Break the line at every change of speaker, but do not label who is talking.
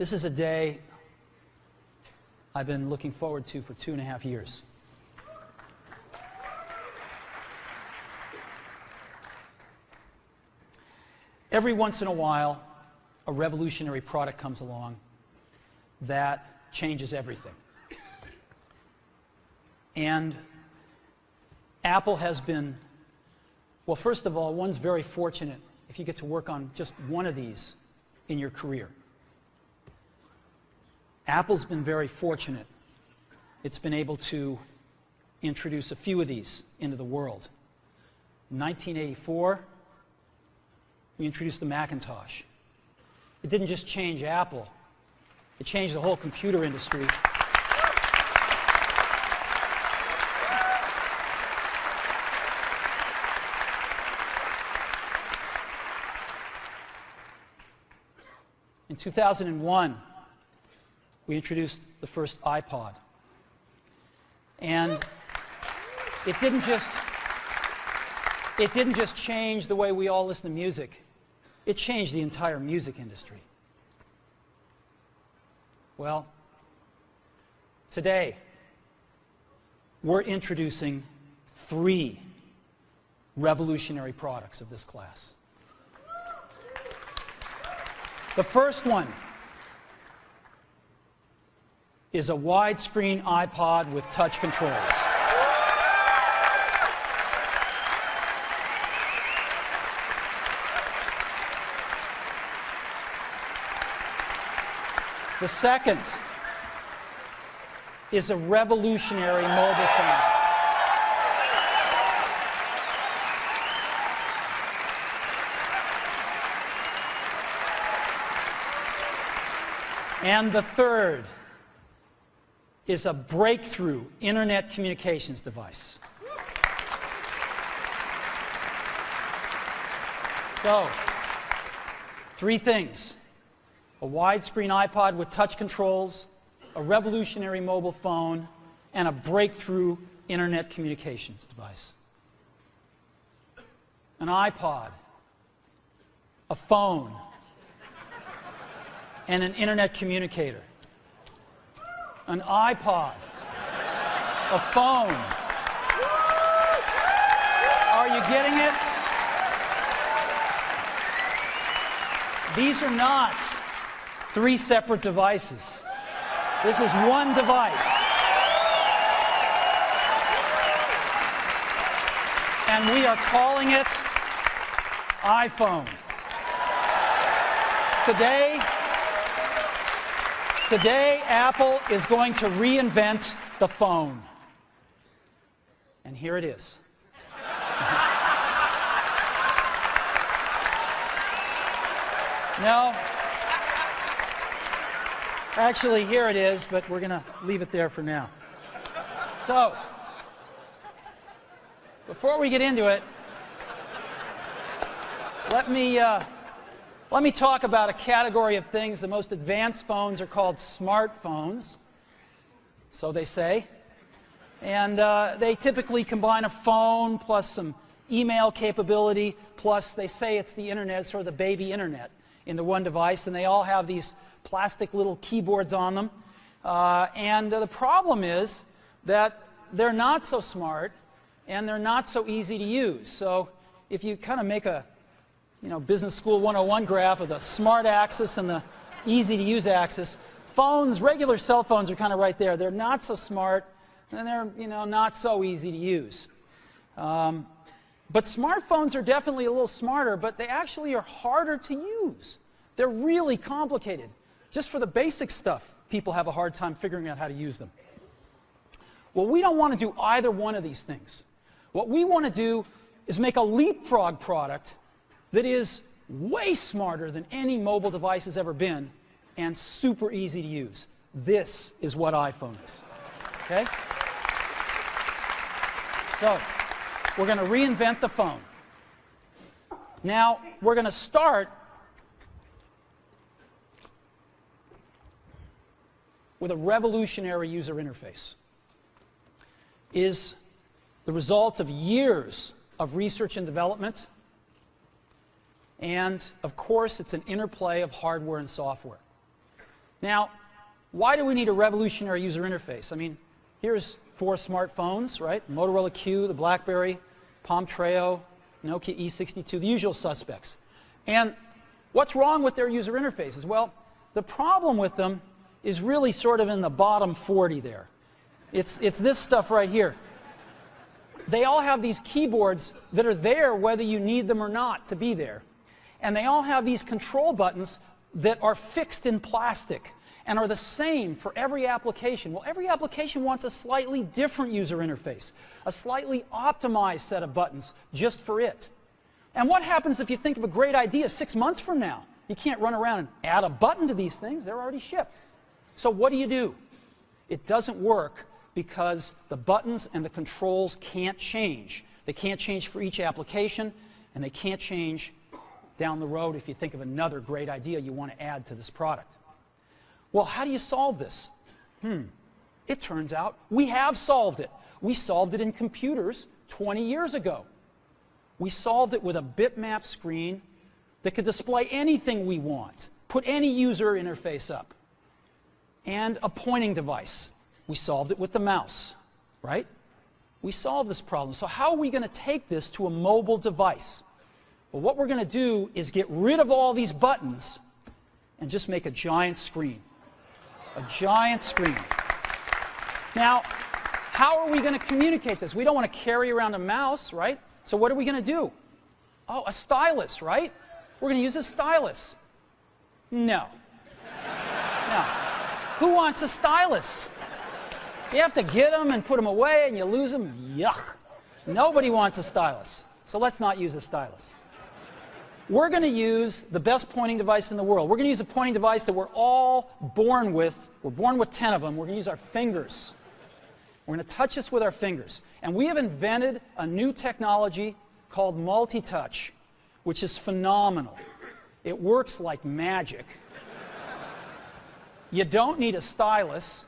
This is a day I've been looking forward to for 2.5 years. Every once in a while, a revolutionary product comes along that changes everything. And Apple has been, well, first of all, one's very fortunate if you get to work on just one of these in your career. Apple's been very fortunate. It's been able to introduce a few of these into the world. In 1984, we introduced the Macintosh. It didn't just change Apple, it changed the whole computer industry. In 2001, we introduced the first Ipod. And it didn't just change the way we all listen to music. It changed the entire music industry. Well, today, we're introducing 3 revolutionary products of this class. The first one is a widescreen iPod with touch controls. The second is a revolutionary mobile phone. And the third is a breakthrough internet communications device. So, 3 things. A widescreen iPod with touch controls, a revolutionary mobile phone, and a breakthrough internet communications device. An iPod, a phone, and an internet communicator. An iPod, a phone. Are you getting it? These are not 3 separate devices. This is one device. And we are calling it iPhone. Today, Apple is going to reinvent the phone. And here it is. No. Actually, here it is, but we're going to leave it there for now. So, before we get into it, let me talk about a category of things. The most advanced phones are called smartphones, so they say. And they typically combine a phone plus some email capability, plus they say it's the internet, sort of the baby internet, into one device, and they all have these plastic little keyboards on them. And the problem is that they're not so smart, and they're not so easy to use. So if you kind of make a Business School 101 graph of the smart axis and the easy-to-use axis, phones, regular cell phones are kind of right there. They're not so smart, and they're not so easy to use. But smartphones are definitely a little smarter, but they actually are harder to use. They're really complicated. Just for the basic stuff, people have a hard time figuring out how to use them. Well, we don't want to do either one of these things. What we want to do is make a leapfrog product that is way smarter than any mobile device has ever been and super easy to use. This is what iPhone is. Okay? So, we're going to reinvent the phone. Now, we're going to start with a revolutionary user interface. Is the result of years of research and development. And, of course, it's an interplay of hardware and software. Now, why do we need a revolutionary user interface? I mean, here's 4 smartphones, right? Motorola Q, the BlackBerry, Palm Treo, Nokia E62, the usual suspects. And what's wrong with their user interfaces? Well, the problem with them is really sort of in the bottom 40 there. It's this stuff right here. They all have these keyboards that are there whether you need them or not to be there. And they all have these control buttons that are fixed in plastic and are the same for every application. Well, every application wants a slightly different user interface, a slightly optimized set of buttons just for it. And what happens if you think of a great idea 6 months from now? You can't run around and add a button to these things. They're already shipped. So what do? It doesn't work because the buttons and the controls can't change. They can't change for each application, and they can't change down the road if you think of another great idea you want to add to this product. Well, how do you solve this? It turns out we have solved it. We solved it in computers 20 years ago. We solved it with a bitmap screen that could display anything we want, put any user interface up, and a pointing device. We solved it with the mouse, right? We solved this problem. So how are we going to take this to a mobile device? Well, what we're going to do is get rid of all these buttons and just make a giant screen. A giant screen. Now, how are we going to communicate this? We don't want to carry around a mouse, right? So what are we going to do? Oh, a stylus, right? We're going to use a stylus. No. No. Who wants a stylus? You have to get them and put them away and you lose them. Yuck. Nobody wants a stylus. So let's not use a stylus. We're going to use the best pointing device in the world. We're going to use a pointing device that we're all born with. We're born with 10 of them. We're going to use our fingers. We're going to touch this with our fingers. And we have invented a new technology called multi-touch, which is phenomenal. It works like magic. You don't need a stylus.